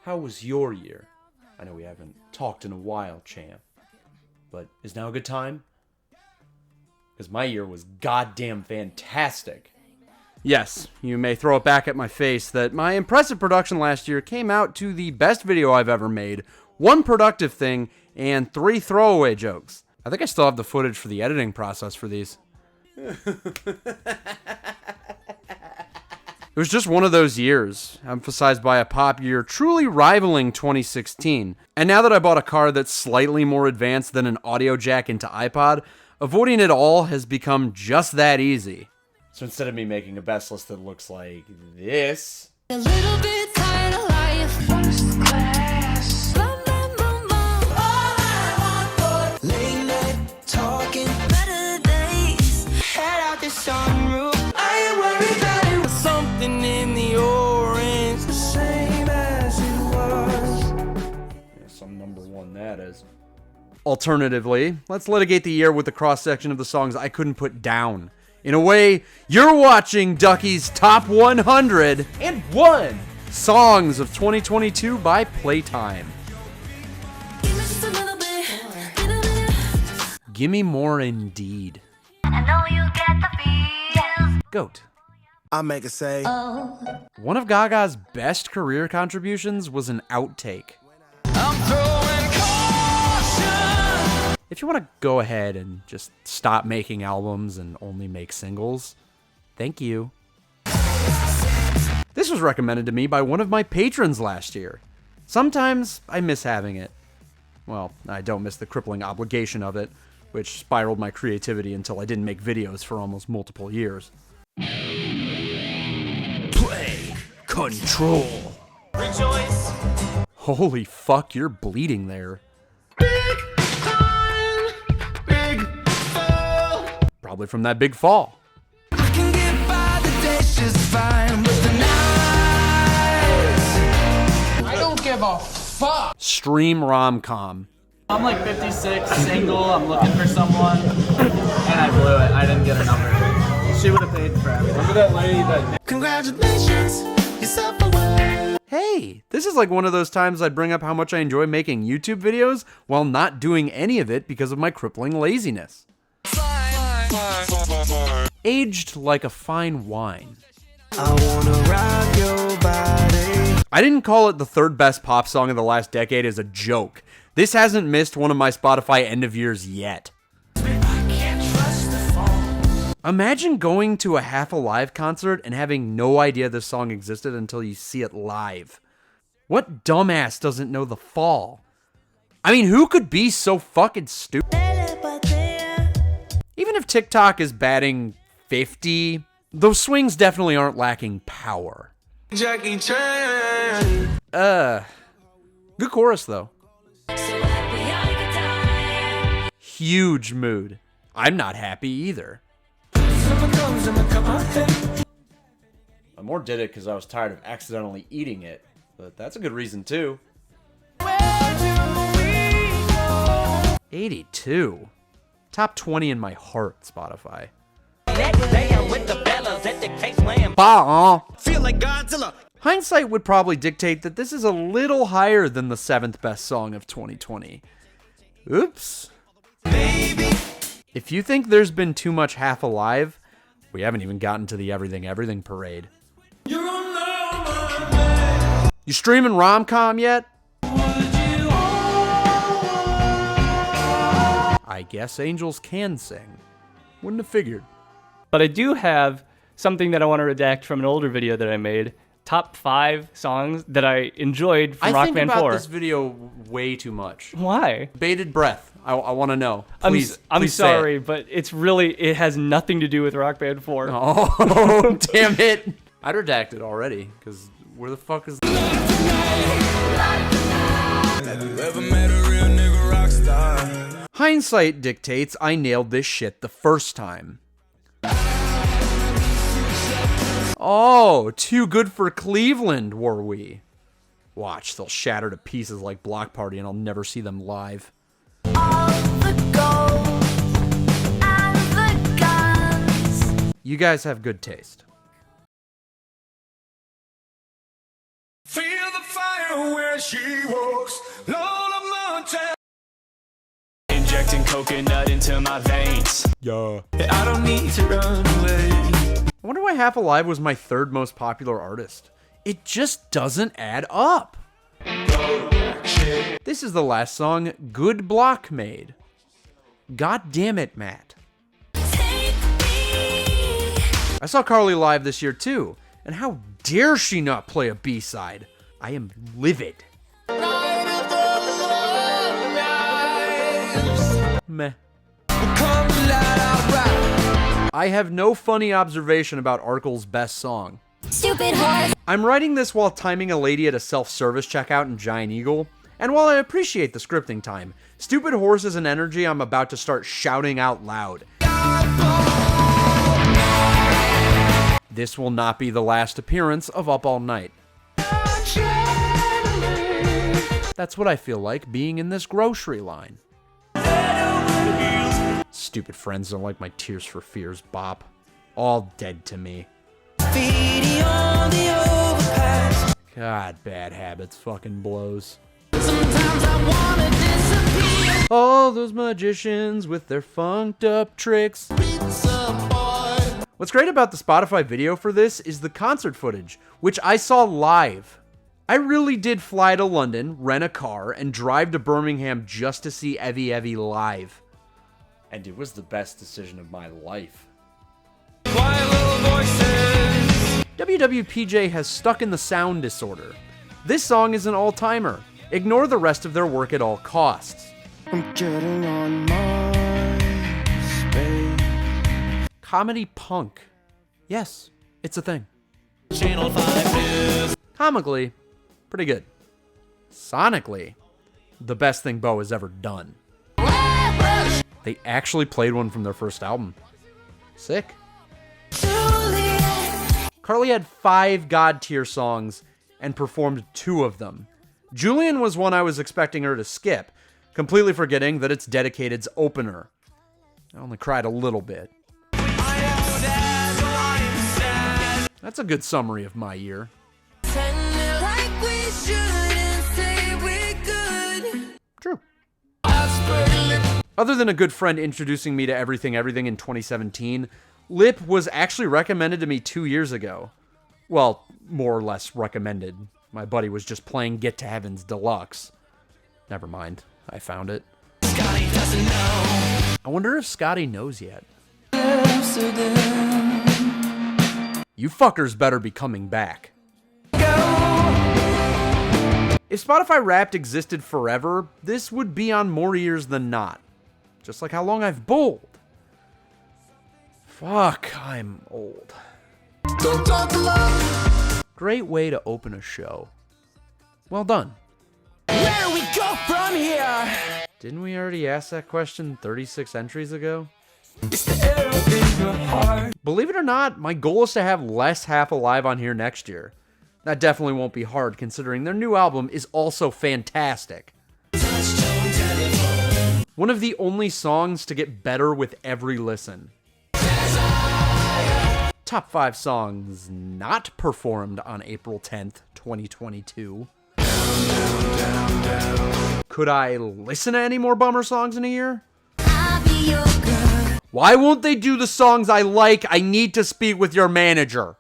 how was your year? I know we haven't talked in a while, champ. But is now a good time? Because my year was goddamn fantastic. Yes, you may throw it back at my face that my impressive production last year came out to the best video I've ever made, 1 productive thing, and 3 throwaway jokes. I think I still have the footage for the editing process for these. It was just one of those years, emphasized by a pop year truly rivaling 2016. And now that I bought a car that's slightly more advanced than an audio jack into iPod, avoiding it all has become just that easy. So instead of me making a best list that looks like this, A little bit tired of life. First class. All I want for late night talking. Better days. Head out the sunroof. I ain't worried about it. Something in the orange. The same as it was. yeah, some number 1 that is. Alternatively, let's litigate the year with the cross-section of the songs I couldn't put down. In a way, you're watching Ducky's Top 101 Songs of 2022 by Playtime. Give me just a little bit. Gimme more indeed. I know you get the feels. Goat. I make it say, One of Gaga's best career contributions was an outtake. I'm throwing caution. If you want to go ahead and just stop making albums and only make singles, thank you. This was recommended to me by one of my patrons last year. Sometimes I miss having it. Well, I don't miss the crippling obligation of it, which spiraled my creativity until I didn't make videos for almost multiple years. Play control. Rejoice. Holy fuck, you're bleeding there. Probably from that big fall. I can get by the days just fine with the nights. I don't give a fuck. Stream rom-com. I'm like 56, single, I'm looking for someone, and I blew it. I didn't get her number. She would have paid for everything. Remember that lady that... Congratulations, you're self-aware. Hey, this is like one of those times I bring up how much I enjoy making YouTube videos while not doing any of it because of my crippling laziness. Aged like a fine wine. I wanna rock your body. I didn't call it the 3rd best pop song of the last decade as a joke. This hasn't missed one of my Spotify end of years yet. Imagine going to a Half Alive concert and having no idea this song existed until you see it live. What dumbass doesn't know The Fall? I mean, who could be so fucking stupid? Even if TikTok is batting 50, those swings definitely aren't lacking power. Jackie Chan. Good chorus though. Huge mood. I'm not happy either. I more did it because I was tired of accidentally eating it, but that's a good reason too. 82. Top 20 in my heart, Spotify. Bah. Feel like Godzilla. Hindsight would probably dictate that this is a little higher than the 7th best song of 2020. Oops. Baby. If you think there's been too much Half Alive, we haven't even gotten to the Everything Everything parade. You streaming rom-com yet? I guess angels can sing. Wouldn't have figured. But I do have something that I want to redact from an older video that I made. Top 5 songs that I enjoyed from Rock I think Band about 4. this video way too much. Why? Bated breath. I want to know. Please, I'm please say sorry, it. but it has nothing to do with Rock Band 4. Oh, damn it. I'd redact it already, because where the fuck is... Have you ever met a real nigga rock star? Hindsight dictates I nailed this shit the first time. Oh, too good for Cleveland, were we? Watch, they'll shatter to pieces like Block Party and I'll never see them live. You guys have good taste. Feel the fire Everywhere she walks, Lola Montana. Injecting coconut into my veins. Yeah. I don't need to run away. I wonder why Half Alive was my third most popular artist. It just doesn't add up. This is the last song Good Block made. God damn it, Matt. I saw Carly live this year too, and how dare she not play a B-side? I am livid. Meh. I have no funny observation about Arkle's best song. Stupid horse. I'm writing this while timing a lady at a self-service checkout in Giant Eagle, and while I appreciate the scripting time, Stupid Horse is an energy I'm about to start shouting out loud. This will not be the last appearance of Up All Night. That's what I feel like being in this grocery line. Stupid friends don't like my Tears for Fears bop. All dead to me. God, Bad Habits fucking blows. All those magicians with their funked up tricks. What's great about the Spotify video for this is the concert footage, which I saw live. I really did fly to London, rent a car, and drive to Birmingham just to see Evie Evie live. And it was the best decision of my life. WWPJ has stuck in the sound disorder. This song is an all-timer. Ignore the rest of their work at all costs. I'm getting on my space. Comedy punk. Yes, it's a thing. Channel 5 News. Comically, pretty good. Sonically, the best thing Bo has ever done. They actually played one from their first album. Sick. Carly had 5 God tier songs and performed 2 of them. Julian was one I was expecting her to skip, completely forgetting that it's Dedicated's opener. I only cried a little bit. That's a good summary of my year. True. Other than a good friend introducing me to Everything Everything in 2017, Lip was actually recommended to me 2 years ago. Well, more or less recommended. My buddy was just playing Get to Heaven's Deluxe. Never mind, I found it. Scotty doesn't know. I wonder if Scotty knows yet. You fuckers better be coming back. If Spotify Wrapped existed forever, this would be on more ears than not. Just like how long I've bowled. Fuck, I'm old. Don't talk love. Great way to open a show. Well done. Where do we go from here? Didn't we already ask that question 36 entries ago? It's the arrow in your heart. Believe it or not, my goal is to have less Half Alive on here next year. That definitely won't be hard considering their new album is also fantastic. One of the only songs to get better with every listen. Top 5 songs not performed on April 10th, 2022. Could I listen to any more bummer songs in a year? Why won't they do the songs I like? I need to speak with your manager.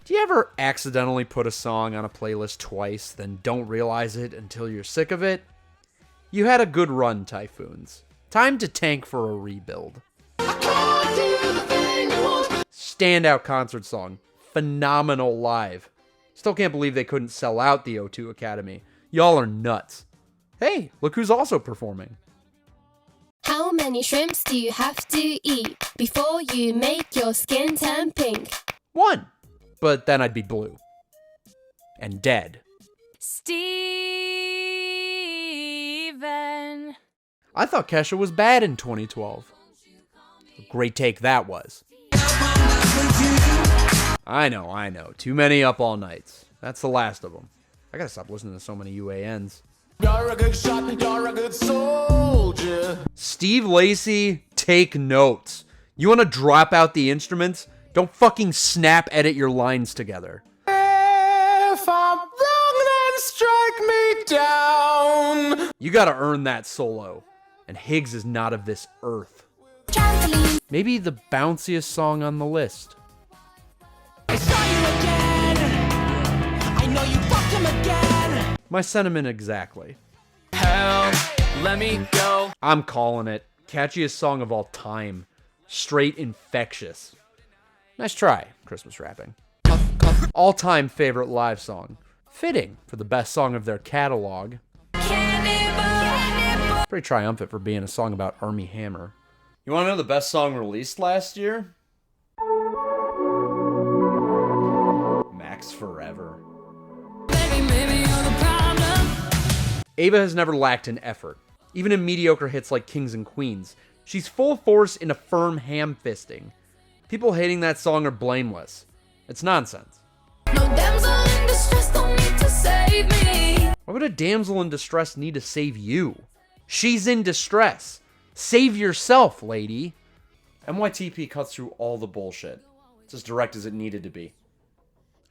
Do you ever accidentally put a song on a playlist twice, then don't realize it until you're sick of it? You had a good run, Typhoons. Time to tank for a rebuild. Standout concert song. Phenomenal live. Still can't believe they couldn't sell out the O2 Academy. Y'all are nuts. Hey, look who's also performing. How many shrimps do you have to eat before you make your skin turn pink? 1. But then I'd be blue. And dead. Steven. I thought Kesha was bad in 2012. A great take that was. I know. Too many Up All Nights. That's the last of them. I gotta stop listening to so many UANs. You're a good shot, you're a good soldier. Steve Lacy, take notes. You wanna drop out the instruments? Don't fucking snap edit your lines together. If I You gotta earn that solo. And Higgs is not of this earth. Maybe the bounciest song on the list. I saw you again. I know you fucked him again. My sentiment exactly. Hell, let me go. I'm calling it. Catchiest song of all time. Straight infectious. Nice try, Christmas rapping. All-time favorite live song. Fitting for the best song of their catalog. Pretty triumphant for being a song about Armie Hammer. You want to know the best song released last year? Max Forever. Ava has never lacked in effort. Even in mediocre hits like Kings and Queens, she's full force in a firm ham-fisting. People hating that song are blameless. It's nonsense. No damsel in distress don't need to save me. Why would a damsel in distress need to save you? She's in distress. Save yourself, lady. NYTP cuts through all the bullshit. It's as direct as it needed to be.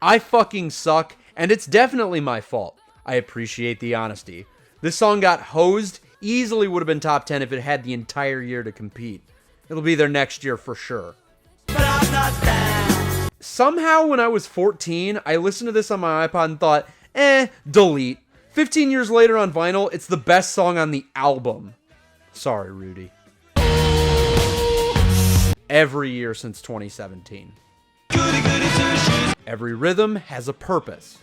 I fucking suck, and it's definitely my fault. I appreciate the honesty. This song got hosed, easily would have been top 10 if it had the entire year to compete. It'll be there next year for sure. But I'm not down. Somehow when I was 14, I listened to this on my iPod and thought, delete. 15 years later on vinyl, it's the best song on the album. Sorry, Rudy. Every year since 2017. Every rhythm has a purpose.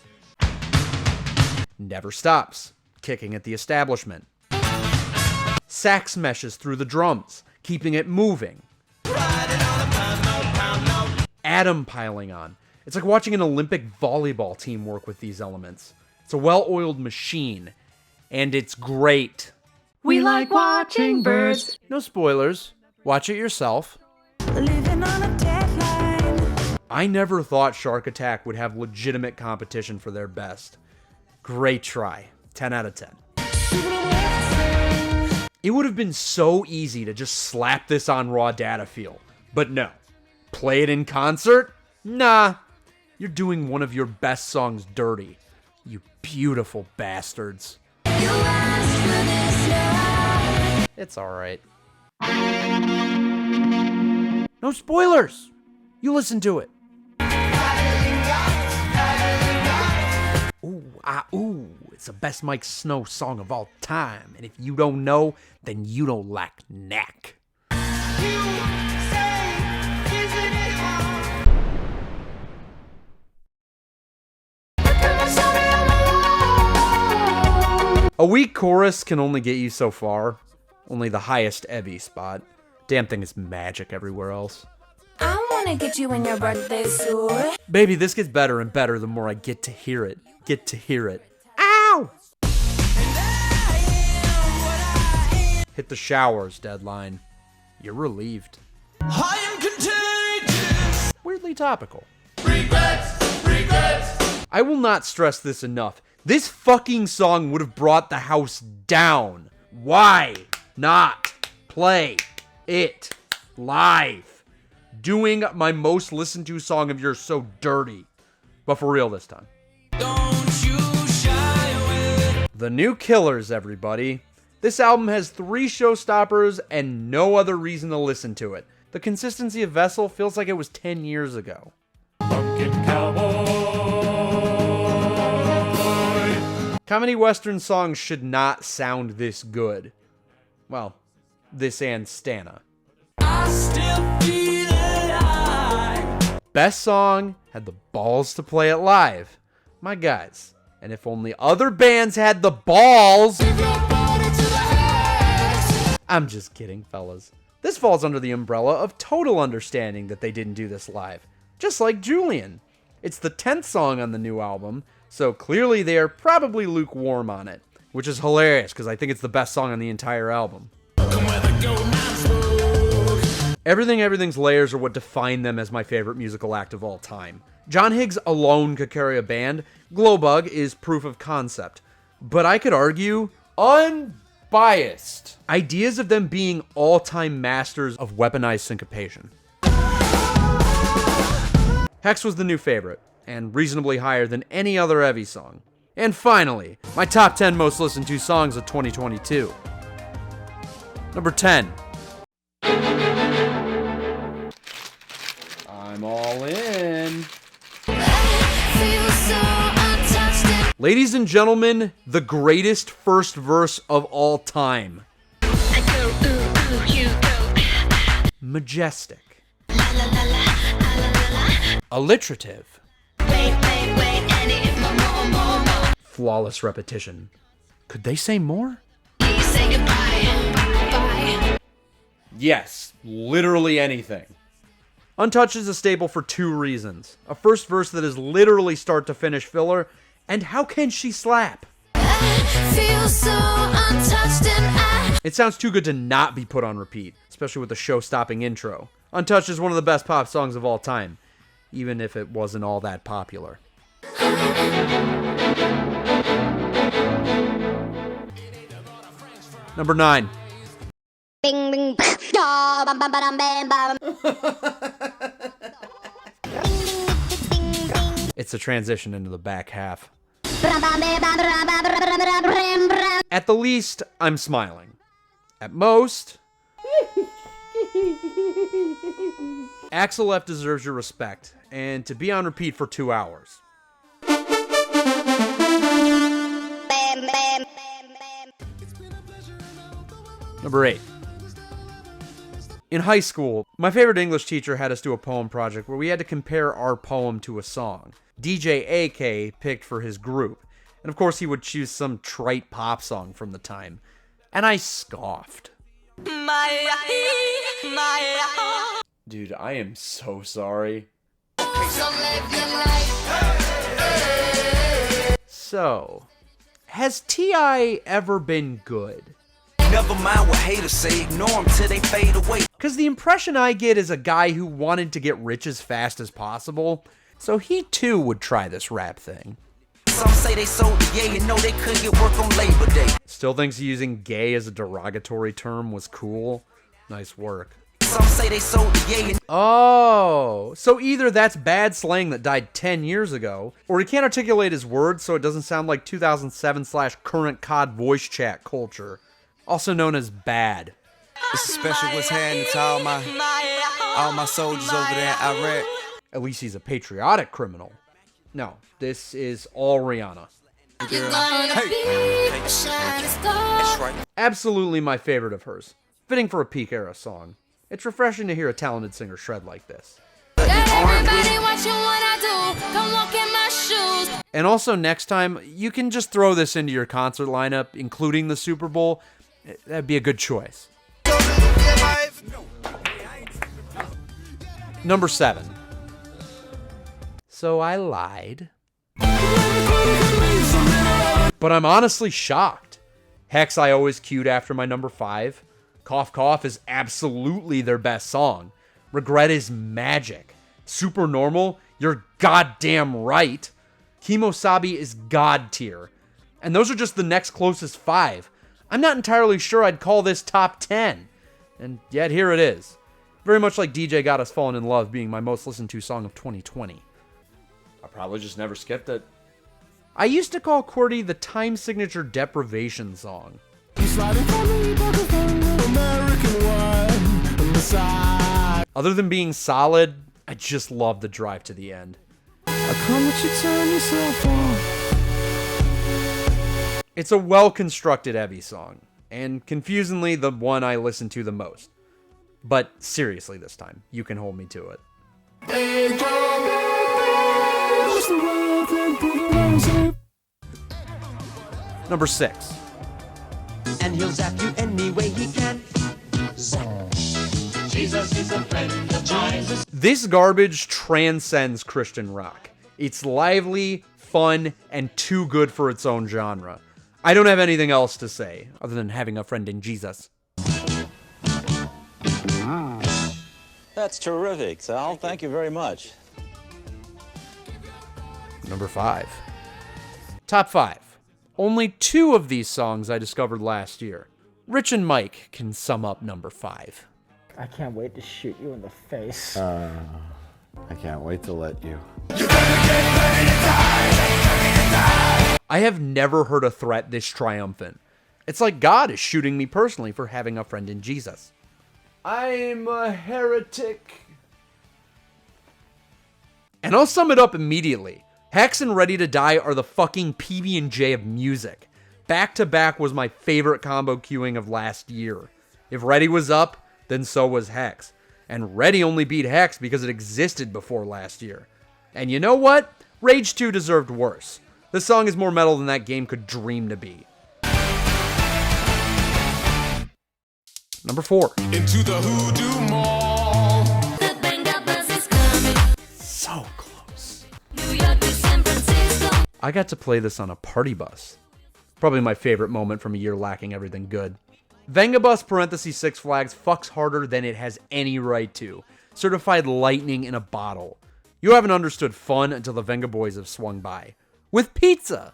Never stops, kicking at the establishment. Sax meshes through the drums, keeping it moving. Atom piling on. It's like watching an Olympic volleyball team work with these elements. It's a well-oiled machine, and it's great. We like watching birds. No spoilers. Watch it yourself. Living on a deadline. I never thought Shark Attack would have legitimate competition for their best. Great try. 10 out of 10. It would have been so easy to just slap this on raw data feel, but no. Play it in concert? Nah. You're doing one of your best songs dirty. You beautiful bastards. It's alright. No spoilers! You listen to it. Ooh, it's the best Mike Snow song of all time. And if you don't know, then you don't like knack. A weak chorus can only get you so far. Only the highest Evie spot. Damn thing is magic everywhere else. I wanna get you in your birthday suit. Baby, this gets better and better the more I get to hear it. Get to hear it. Ow! Hit the showers, Deadline. You're relieved. I am contagious. Weirdly topical. Regrets. I will not stress this enough. This fucking song would have brought the house down. Why not play it live? Doing my most listened to song of yours so dirty. But for real this time. Don't you shy away. The New Killers, everybody. This album has 3 showstoppers and no other reason to listen to it. The consistency of Vessel feels like it was 10 years ago. Pumpkin cowboy. Comedy Western songs should not sound this good. Well, this and Stana. I still feel alive. Best song had the balls to play it live. My guys. And if only other bands had the balls. I'm just kidding, fellas. This falls under the umbrella of total understanding that they didn't do this live. Just like Julian. It's the 10th song on the new album, so clearly they are probably lukewarm on it. Which is hilarious, because I think it's the best song on the entire album. Everything's layers are what define them as my favorite musical act of all time. John Higgs alone could carry a band. Glowbug is proof of concept. But I could argue, unbiased, ideas of them being all-time masters of weaponized syncopation. Hex was the new favorite, and reasonably higher than any other Evie song. And finally, my top 10 most listened to songs of 2022. Number 10. I'm all in. Feel so untouched and Ladies and gentlemen, the greatest first verse of all time. I go, ooh, ooh, you go. Majestic. La la la la, la la la la. Alliterative. Wait, and it more. Flawless repetition. Could they say more? Please say goodbye. Bye. Yes, literally anything. Untouched is a staple for two reasons. A first verse that is literally start to finish filler, and how can she slap? I feel so untouched and It sounds too good to not be put on repeat, especially with the show-stopping intro. Untouched is one of the best pop songs of all time, even if it wasn't all that popular. Number 9. Bing bing da bam bam bam bam bam. It's a transition into the back half. Bram, bam, bam, bam, bam, bam, bam, bam, bam, bam. At the least, I'm smiling. At most, Axel F deserves your respect, and to be on repeat for 2 hours. Bam, bam. Number 8. In high school, my favorite English teacher had us do a poem project where we had to compare our poem to a song. DJ AK picked for his group, and of course he would choose some trite pop song from the time. And I scoffed. Dude, I am so sorry. So, has T.I. ever been good? Never mind what haters say, ignore them till they fade away. Because the impression I get is a guy who wanted to get rich as fast as possible, so he too would try this rap thing. Some say they sold the yay and know they couldn't get work on Labor Day. Still thinks using gay as a derogatory term was cool. Nice work. Some say they sold the yay and Oh, so either that's bad slang that died 10 years ago, or he can't articulate his words so it doesn't sound like 2007/current COD voice chat culture, also known as bad. it's a special what's happening to all my soldiers over there in Iraq. At least he's a patriotic criminal. No, this is all Rihanna. You're gonna be a shining star. That's right. Absolutely my favorite of hers. Fitting for a peak era song. It's refreshing to hear a talented singer shred like this. Everybody watching what I do. Come walk in my shoes. And also next time, you can just throw this into your concert lineup, including the Super Bowl. That'd be a good choice. Number 7. So I lied. But I'm honestly shocked. Hex I always queued after my number 5. Cough Cough is absolutely their best song. Regret is magic. Super Normal, you're goddamn right. Kimosabi is god tier. And those are just the next closest 5. I'm not entirely sure I'd call this top 10. And yet here it is. Very much like DJ Got Us Falling in Love being my most listened to song of 2020. I probably just never skipped it. I used to call QWERTY the time signature deprivation song. Other than being solid, I just love the drive to the end. It's a well-constructed Ebby song, and confusingly the one I listen to the most. But seriously this time, you can hold me to it. Number 6. And he'll zap you any way he can. Jesus is a friend of mine. This garbage transcends Christian rock. It's lively, fun, and too good for its own genre. I don't have anything else to say, other than having a friend in Jesus. That's terrific, Sal. Thank you very much. Number 5. Top 5. Only 2 of these songs I discovered last year. Rich and Mike can sum up number 5. I can't wait to shoot you in the face. I can't wait to let you. I have never heard a threat this triumphant. It's like God is shooting me personally for having a friend in Jesus. I'm a heretic. And I'll sum it up immediately. Hex and Ready to Die are the fucking PB&J of music. Back to Back was my favorite combo queuing of last year. If Ready was up, then so was Hex. And Ready only beat Hex because it existed before last year. And you know what? Rage 2 deserved worse. This song is more metal than that game could dream to be. Number 4. Into the Hoodoo Mall. The Venga Bus is coming. So close. New York to San Francisco. I got to play this on a party bus. Probably my favorite moment from a year lacking everything good. Vengabus parentheses Six Flags fucks harder than it has any right to. Certified lightning in a bottle. You haven't understood fun until the Venga Boys have swung by. With pizza!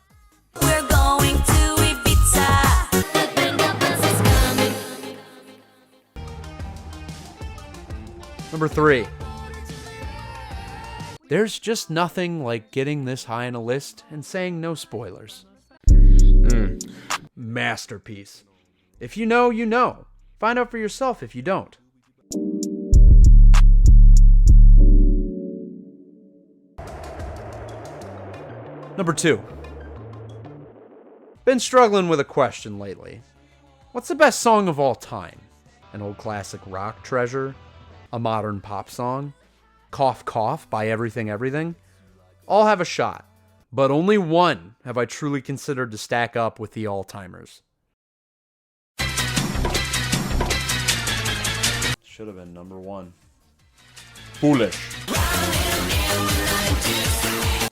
We're going to Ibiza. The Venga Bus is coming. Number 3. There's just nothing like getting this high on a list and saying no spoilers. Masterpiece. If you know, you know. Find out for yourself if you don't. Number 2. Been struggling with a question lately. What's the best song of all time? An old classic rock treasure? A modern pop song? Cough Cough by Everything Everything? All have a shot, but only one have I truly considered to stack up with the all-timers. Should have been number 1. Foolish.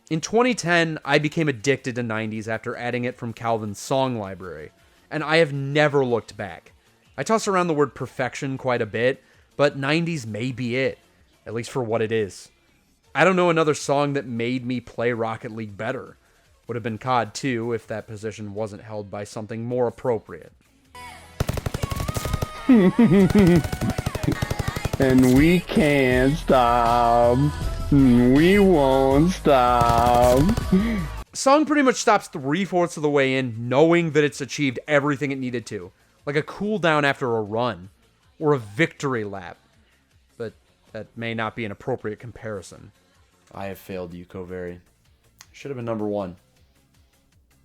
In 2010, I became addicted to 90s after adding it from Calvin's song library, and I have never looked back. I toss around the word perfection quite a bit, but 90s may be it, at least for what it is. I don't know another song that made me play Rocket League better. Would have been COD 2 if that position wasn't held by something more appropriate. And we can't stop. We won't stop. Song pretty much stops 3/4 of the way in, knowing that it's achieved everything it needed to. Like a cooldown after a run. Or a victory lap. But that may not be an appropriate comparison. I have failed you, Koveri. Should have been number 1.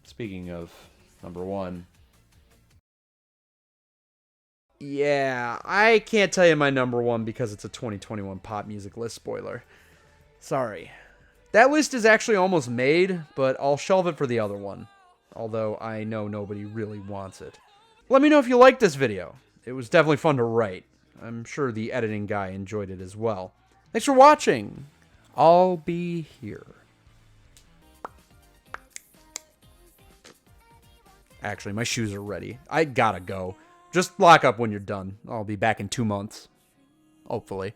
Speaking of number 1. Yeah, I can't tell you my number 1 because it's a 2021 pop music list spoiler. Sorry. That list is actually almost made, but I'll shelve it for the other one. Although I know nobody really wants it. Let me know if you liked this video. It was definitely fun to write. I'm sure the editing guy enjoyed it as well. Thanks for watching. I'll be here. Actually, my shoes are ready. I gotta go. Just lock up when you're done. I'll be back in 2 months. Hopefully.